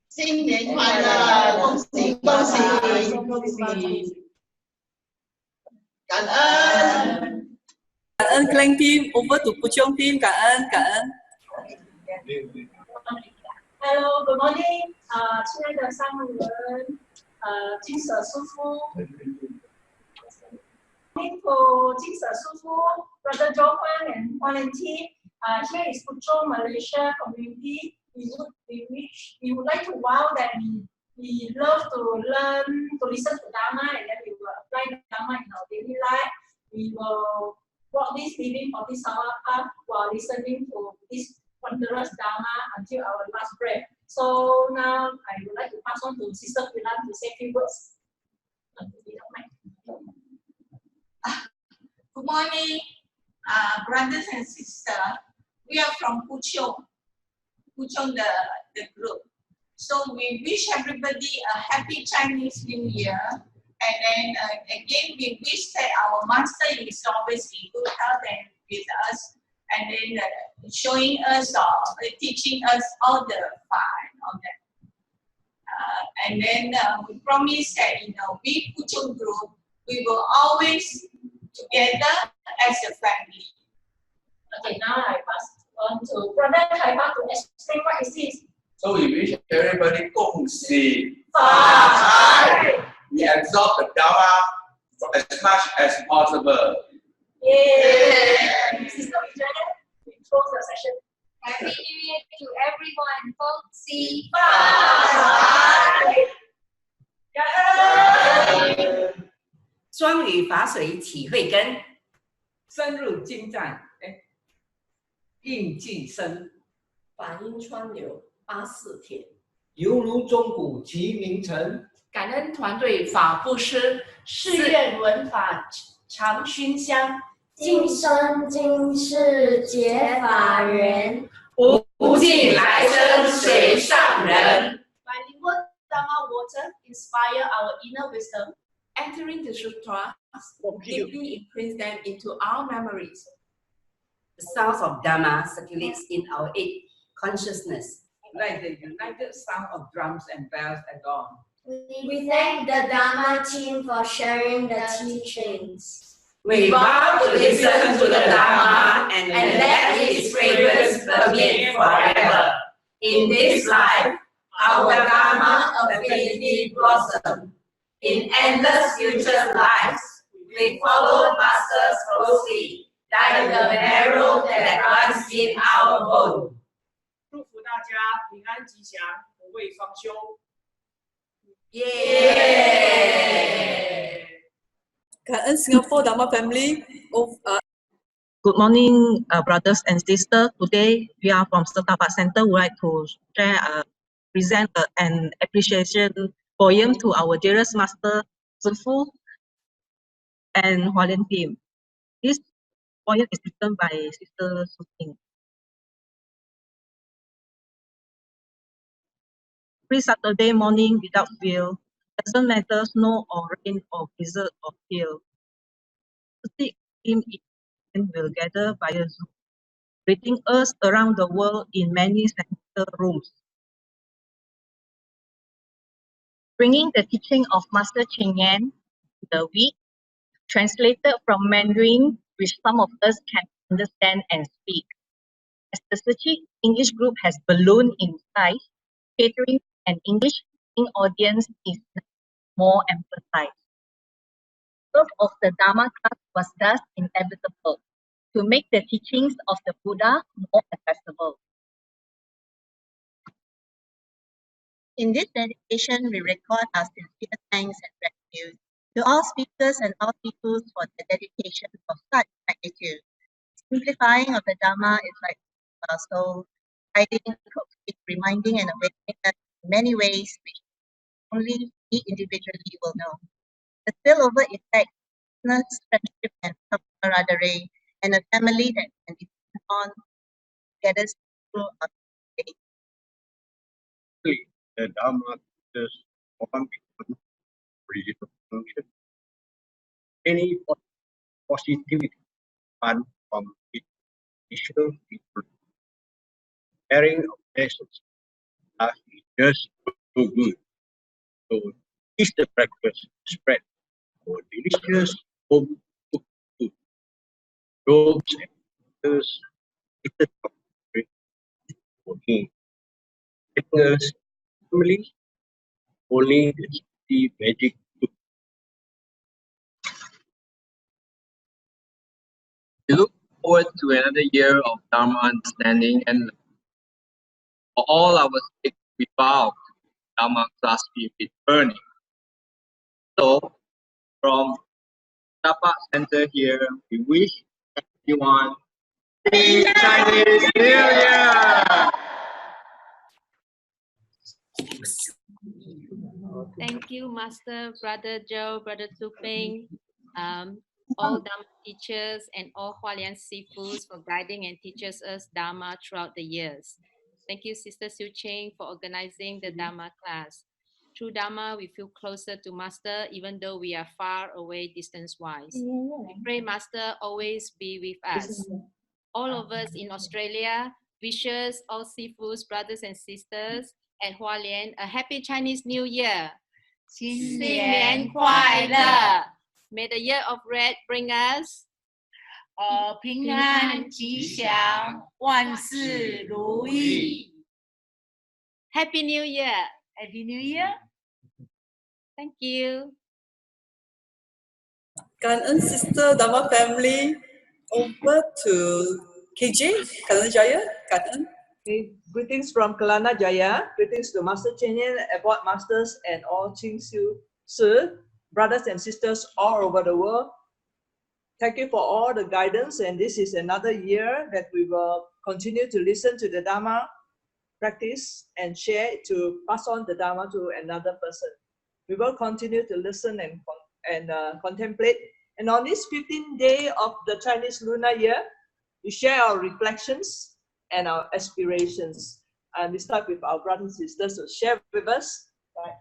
新年快乐，恭喜恭喜恭喜！感恩。感恩 Cheng team, over to Puchong team, 感恩感恩。Hello, good morning，亲爱的上人，金舍师傅。To Jingse Sufu, Brother Joe Huang and Hualien team. Here is Puchong Malaysia community. We would like to vow that we We love to learn, to listen to Dharma, and then we will apply the Dharma in our daily life. We will walk this living for this our path while listening to this wondrous Dharma until our last breath. So now I would like to pass on to Sister Pilan to say a few words. Good morning, brothers and sisters. We are from Puchong, the group. So we wish everybody a happy Chinese New Year. And then again, we wish that our master is always in good health and with us. And then showing us, teaching us all the fun, all that. And then we promise that, we Puchong group, we will always together as a family. Okay, now I pass on to Brother Taiwan to explain what is this. So we wish everybody 共喜 We absorb the Dharma as much as possible. Yay! Sister Vijaya, we close the session. Happy New Year to everyone. 恭喜 双语法水体会根，深入精湛，印记深，法音川流84天，犹如钟鼓齐鸣晨。感恩团队法布施，誓愿闻法常熏香，今生今世结法缘，无尽来生随上人。Bilingual Dharma water inspire our inner wisdom. Entering the sutra deeply imprints them into our memories. The sounds of Dharma circulates in our eight consciousness. like the united sound of drums and bells at dawn. We thank the Dharma team for sharing the teachings. We vow to listen to the Dharma and let its fragrance permeate forever. In this life, our Dharma affinity blossom. In endless future lives, we follow masters closely, like the marrow that runs in our bone. 祝福大家平安吉祥，不畏双修。耶！ 感恩 Singapore Dharma family of Good morning, brothers and sisters. Today, we are from Setabat Center. We would like to share, present an appreciation poem to our dearest master, Tzu and Hualien team. This poem is written by Sister Tzu Chi. Every Saturday morning without fail, doesn't matter snow or rain or blizzard or hail. The team will gather via Zoom, greeting us around the world in many center rooms. Bringing the teaching of Master Cheng the week, translated from Mandarin, which some of us can understand and speak. As the Tzu Chi English group has ballooned in size, catering an English-speaking audience is more emphasized. The birth of the Dharma class was thus inevitable, to make the teachings of the Buddha more accessible. In this dedication, we record our sincere thanks and gratitude to all speakers and all people for the dedication of such magnitude. Simplifying of the Dharma is like our soul, guiding, reminding, and awakening us in many ways which only we individually will know. The spillover effect, friendship, and camaraderie, and a family that can depend on together through our day. The Dharma is one reason function. Any positivity comes from its initial people. Sharing of lessons is just so good. So is the breakfast spread for delicious home cooked food. Robes and others, it's for me. Fitness, family, only the magic. We look forward to another year of Dharma understanding, and for all our sake, we vow Dharma class spirit burning. So, from Chapa Center here, we wish everyone Happy Chinese New Year! Thank you, Master, Brother Joe, Brother Tzu Ping, all Dharma teachers and all Hualien Sifus for guiding and teaches us Dharma throughout the years. Thank you, Sister Tzu Cheng, for organizing the Dharma class. Through Dharma, we feel closer to Master, even though we are far away distance-wise. We pray Master always be with us. All of us in Australia wishes all Sifus, brothers and sisters at Hualien a happy Chinese New Year. 新年快乐! May the year of red bring us 平安吉祥，万事如意。 Happy New Year! Happy New Year! Thank you. Kangen Sister Dharma family, over to KJ, Kalana Jaya. Kangen. Greetings from Kelana Jaya. Greetings to Master Cheng, Abbot Masters, and all Ching Siu Si, brothers and sisters all over the world. Thank you for all the guidance, and this is another year that we will continue to listen to the Dharma, practice, and share to pass on the Dharma to another person. We will continue to listen and contemplate. And on this 15th day of the Chinese lunar year, we share our reflections and our aspirations. And we start with our brothers and sisters to share with us. Right.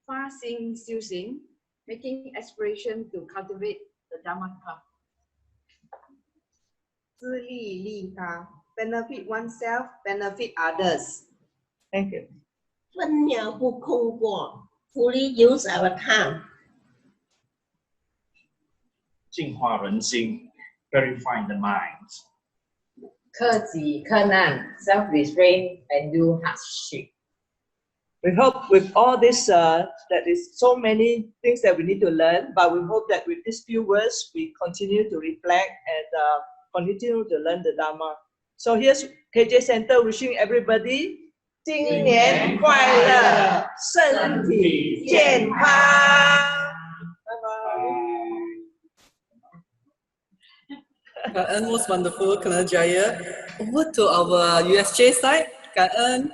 发心修行 making aspiration to cultivate the Dharma path. 自利利他 benefit oneself, benefit others. Thank you. 分秒不空过 fully use our time. 净化人心 purify the mind. 克己克难 self-restraint and do hardship. We hope with all this, that is so many things that we need to learn, but we hope that with these few words, we continue to reflect and continue to learn the Dharma. So here's KJ Center wishing everybody 新年快乐，身体健康。Kangen was wonderful, Kalana Jaya. Over to our USJ side, Kangen.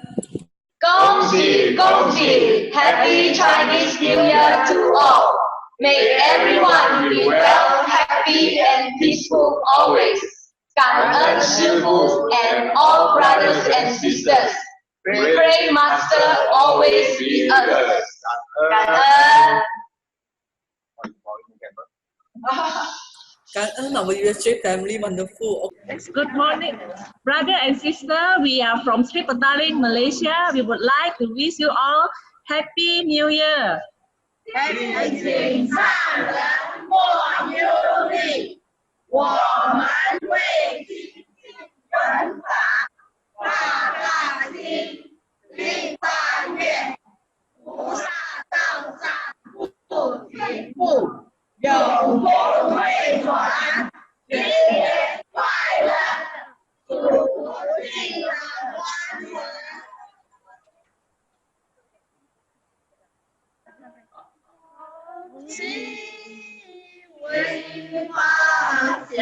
恭喜恭喜 Happy Chinese New Year to all! May everyone be well, happy and peaceful always. 感恩师父 and all brothers and sisters. We pray Master always be with us. 感恩。Kangen, our USJ family, wonderful. Good morning, brother and sister. We are from Sri Petaling, Malaysia. We would like to wish you all Happy New Year. 天行善人莫忧虑，我们为精进人法，发大心，立大愿，菩萨道上不停步，有梦回转，新年快乐，祝新人万年。心为发祥，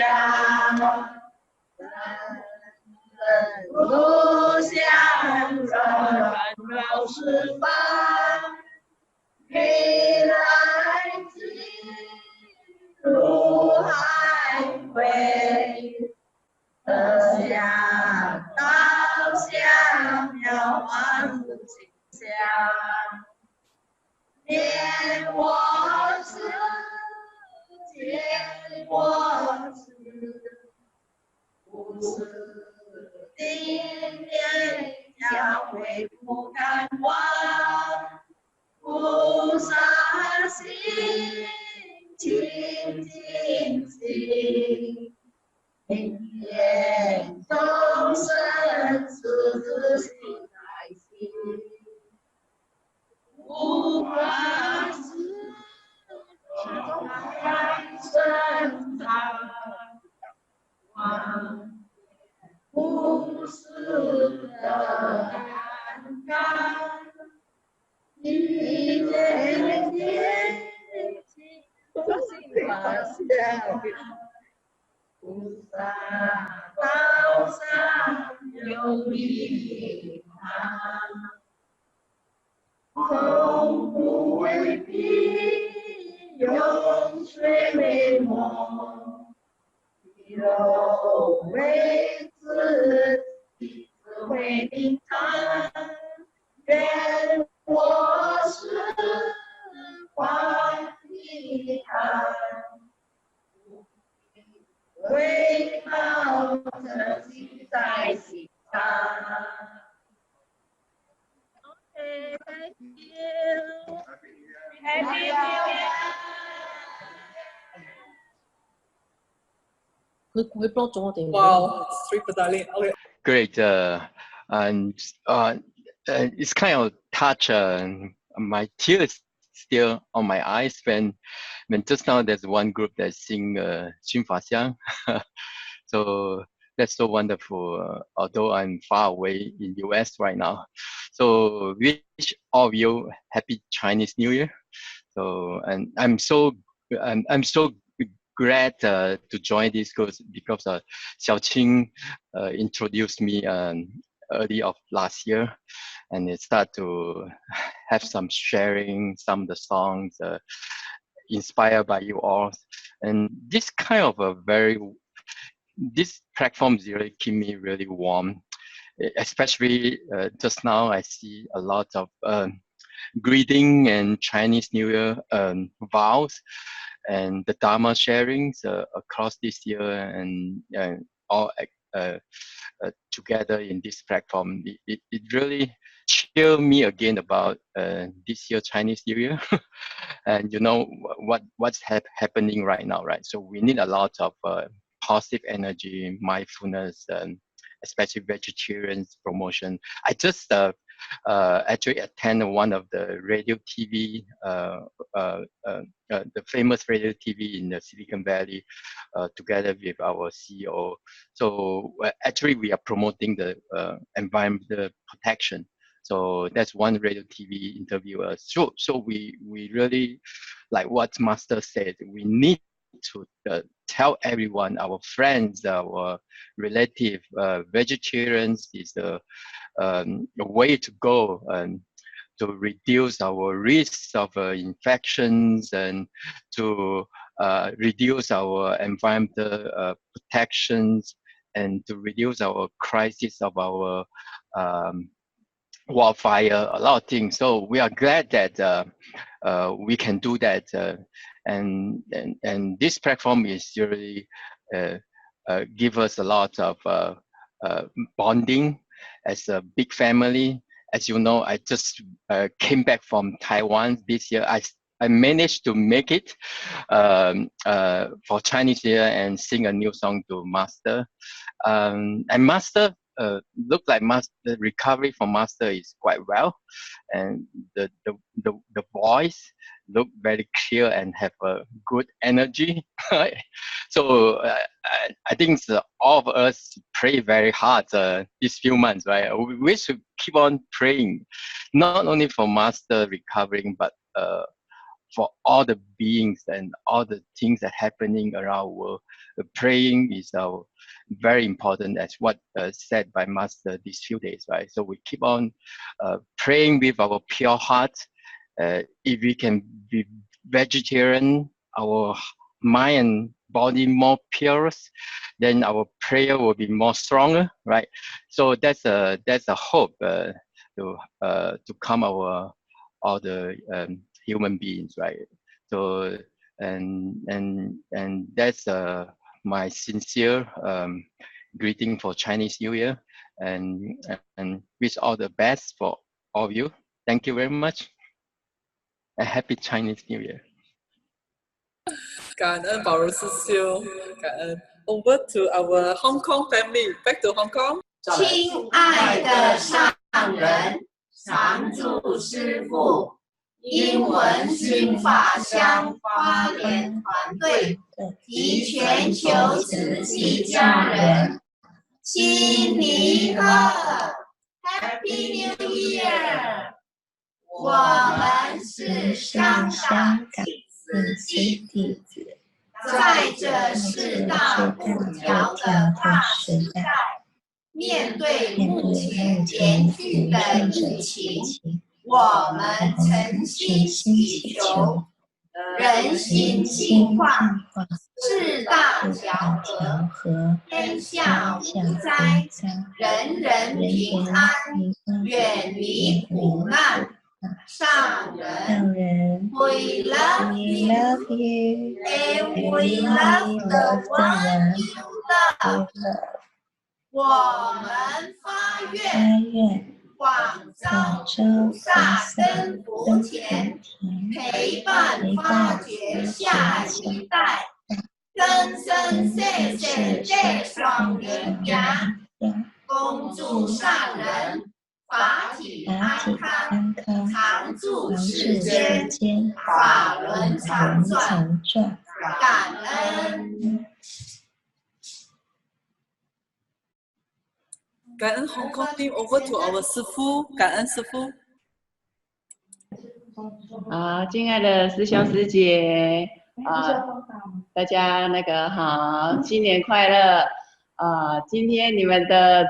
路向人绕四方，历来之如海归，德下道下妙万物景象。念我是，见我是，不是定念将会不敢忘，菩萨心，清净心，明眼众生自心来心。无法知，众生常望，无私的感空不为凭，用水为梦，有为自己，智慧平常。愿我是花一坛，为报真心在心上。Okay, thank you. Happy New Year. Wow, 3 battalion. Okay. Great. And it's kind of touch my tears still on my eyes when just now there's one group that sing Xun Fa Xiang. So that's so wonderful. Although I'm far away in US right now, so wish all of you happy Chinese New Year. So and I'm so glad to join this course because Cheng introduced me early of last year, and it started to have some sharing, some of the songs inspired by you all, and this kind of this platform really keep me really warm, especially just now I see a lot of greeting and Chinese New Year vows and the Dharma sharings across this year, and all together in this platform. It really cheered me again about this year Chinese New Year. And you know what's happening right now, right? So we need a lot of positive energy, mindfulness, especially vegetarians promotion. I just actually attended one of the radio TV, the famous radio TV in the Silicon Valley, together with our CEO. So actually we are promoting the environmental protection. So that's one radio TV interviewer. So we really, like what Master said, we need to tell everyone, our friends, our relatives, vegetarians is the way to go, and to reduce our risks of infections, and to reduce our environmental protections, and to reduce our crisis of our wildfire, a lot of things. So we are glad that we can do that, and this platform is really give us a lot of bonding as a big family. As you know, I just came back from Taiwan this year. I managed to make it for Chinese New Year and sing a new song to Master. And Master looked like the recovery from Master is quite well, and the voice look very clear and have a good energy. So I think all of us pray very hard these few months, right? We should keep on praying, not only for Master recovering, but for all the beings and all the things that are happening around the world. Praying is very important, as what said by Master these few days, right? So we keep on praying with our pure heart. If we can be vegetarian, our mind and body more pure, then our prayer will be more stronger, right? So that's a hope to come our all the human beings, right? So and that's my sincere greeting for Chinese New Year, and wish all the best for all of you. Thank you very much. A happy Chinese New Year. 感恩保罗师兄，感恩。Over to our Hong Kong family. Back to Hong Kong. 亲爱的上人，常住师父，英文新法香花莲团队及全球慈济家人，新年好 ，Happy New Year！我们是香港信息弟子，在这世道不调的大时代，面对目前严峻的疫情，我们诚心祈求人心净化，世道调和，天下无灾，人人平安，远离苦难。上人 ，We love you, and we love the one you love. 我们发愿，广造菩萨跟佛前，陪伴发掘下一代，生生世世结双缘缘，恭祝上人法体安康，常住世间，法轮常转，感恩。感恩 Hong Kong team over to our 师父，感恩师父。敬爱的师兄师姐，大家好，新年快乐！今天你们的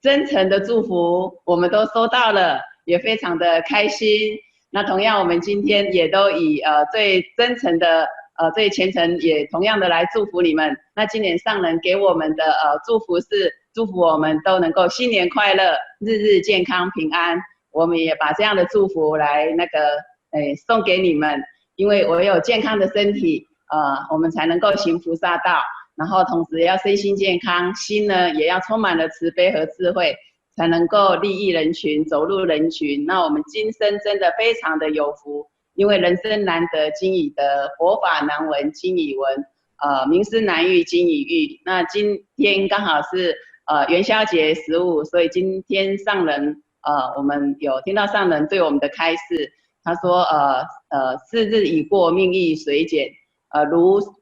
真诚的祝福，我们都收到了，也非常的开心。那同样，我们今天也都以最真诚的最虔诚，也同样的来祝福你们。那今年上人给我们的祝福是祝福我们都能够新年快乐，日日健康平安。我们也把这样的祝福来送给你们，因为我有健康的身体，我们才能够行菩萨道。然后同时要身心健康，心呢也要充满了慈悲和智慧，才能够利益人群，走入人群。那我们今生真的非常的有福，因为人生难得今已得，佛法难闻今已闻，名师难遇今已遇。那今天刚好是元宵节15，所以今天上人我们有听到上人对我们的开示，他说4日已过，命亦随减。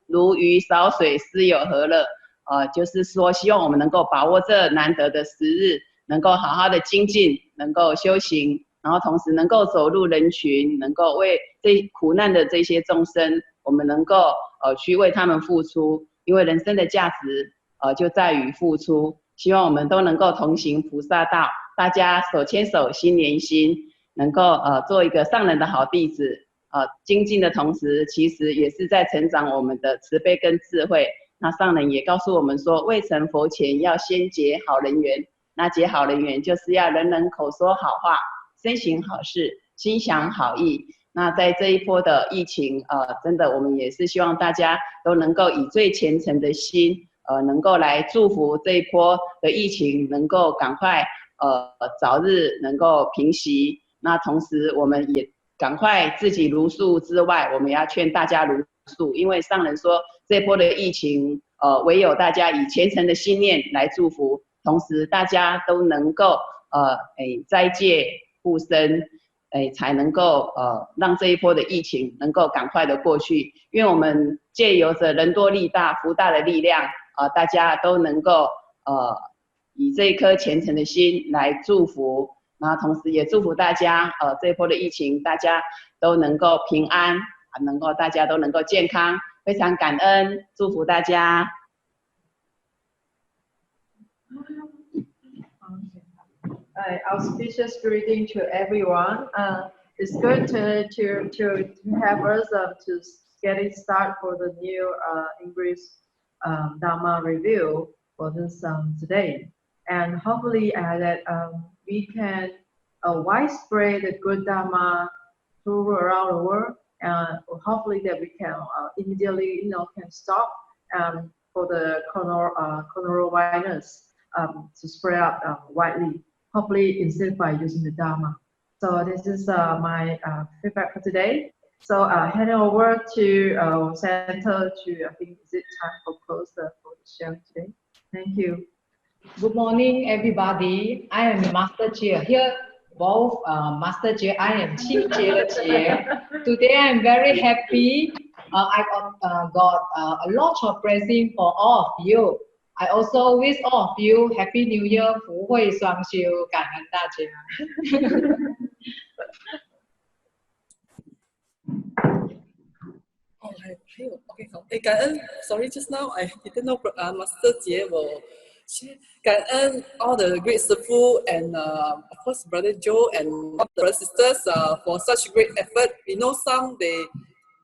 如鱼少水，斯有何乐？就是说，希望我们能够把握这难得的10日，能够好好的精进，能够修行，然后同时能够走入人群，能够为苦难的这些众生，我们能够去为他们付出，因为人生的价值就在于付出。希望我们都能够同行菩萨道，大家手牵手，心连心，能够做一个上人的好弟子。精进的同时，其实也是在成长我们的慈悲跟智慧。那上人也告诉我们说，未成佛前要先结好人缘。那结好人缘，就是要人人口说好话，身行好事，心想好意。那在这一波的疫情，真的我们也是希望大家都能够以最虔诚的心，能够来祝福这一波的疫情能够赶快早日能够平息。那同时我们也赶快自己如数之外，我们也要劝大家如数，因为上人说这波的疫情，唯有大家以虔诚的心念来祝福，同时大家都能够斋戒护身，才能够让这一波的疫情能够赶快的过去。因为我们借由着人多力大福大的力量，大家都能够以这一颗虔诚的心来祝福。那同时也祝福大家，这一波的疫情，大家都能够平安，大家都能够健康，非常感恩，祝福大家。Auspicious greeting to everyone. It's good to have us to get it started for the new English Dharma review for this today, and hopefully that we can widespread the good Dharma through around the world, and hopefully that we can immediately, can stop for the coronavirus to spread out widely. Hopefully, instead by using the Dharma. So this is my feedback for today. So heading over to center to, I think, is it time for close for the show today? Thank you. Good morning, everybody. I am Master Jie here. Both Master Jie, I am Qing Jie. Today I am very happy. I got a lot of blessing for all of you. I also wish all of you Happy New Year, 福慧双修，感恩大家。OK 好，感恩 ，sorry just now I didn't know Master Jie will share 感恩 all the great 师父 and of course Brother Joe and all the brothers sisters for such great effort. We know some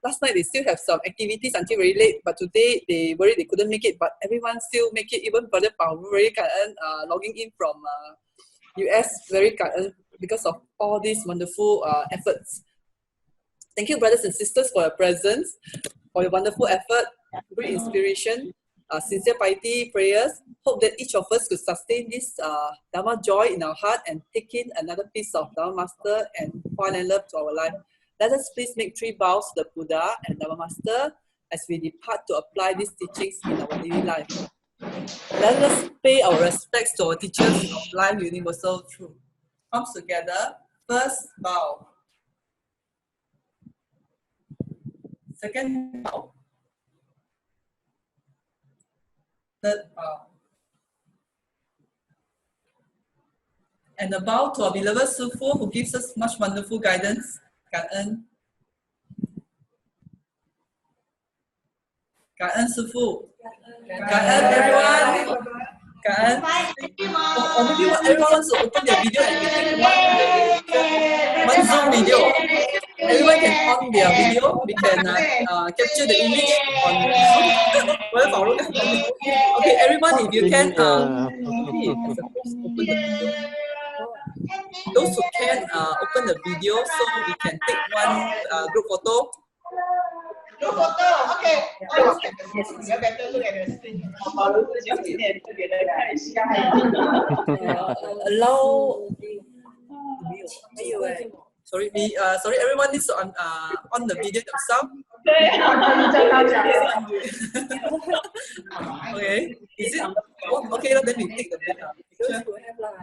last night they still have some activities until very late, but today they worried they couldn't make it, but everyone still make it. Even Brother Pao very 感恩 logging in from US, very 感恩 because of all these wonderful efforts. Thank you, brothers and sisters, for your presence, for your wonderful effort, great inspiration, sincere piety, prayers. Hope that each of us could sustain this Dharma joy in our heart and take in another piece of Dharma Master and Hualien love to our life. Let us please make 3 bows to the Buddha and Dharma Master as we depart to apply these teachings in our daily life. Let us pay our respects to our teachers of life universal truth. Comes together. First bow. Second bow. Third bow. And a bow to our beloved Sufu who gives us much wonderful guidance. 感恩。感恩师父。感恩 everyone. 感恩。Or maybe everyone wants to open their video and we take one Zoom video. Everyone can on their video. We can capture the image on Zoom. Okay, everyone, if you can, open the video. Those who can open the video, so we can take one group photo. Group photo, okay. You better look at the screen. Allow. Sorry, sorry, everyone needs to on the video themselves. Okay, is it? Okay, then we take the picture.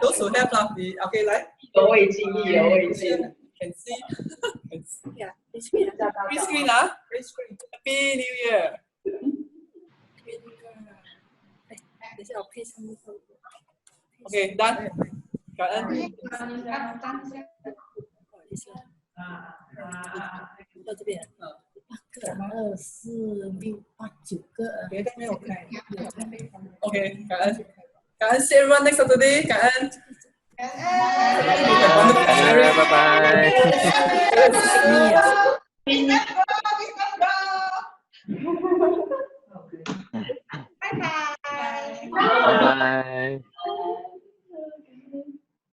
Those who have okay, like. Can see. Yeah, free screen, Happy New Year. Okay, done. 感恩。到这边，8个、2、4、6、8、9个，别的没有开。OK， 感恩，感恩 see everyone next Saturday， 感恩。感恩，拜拜。拜拜。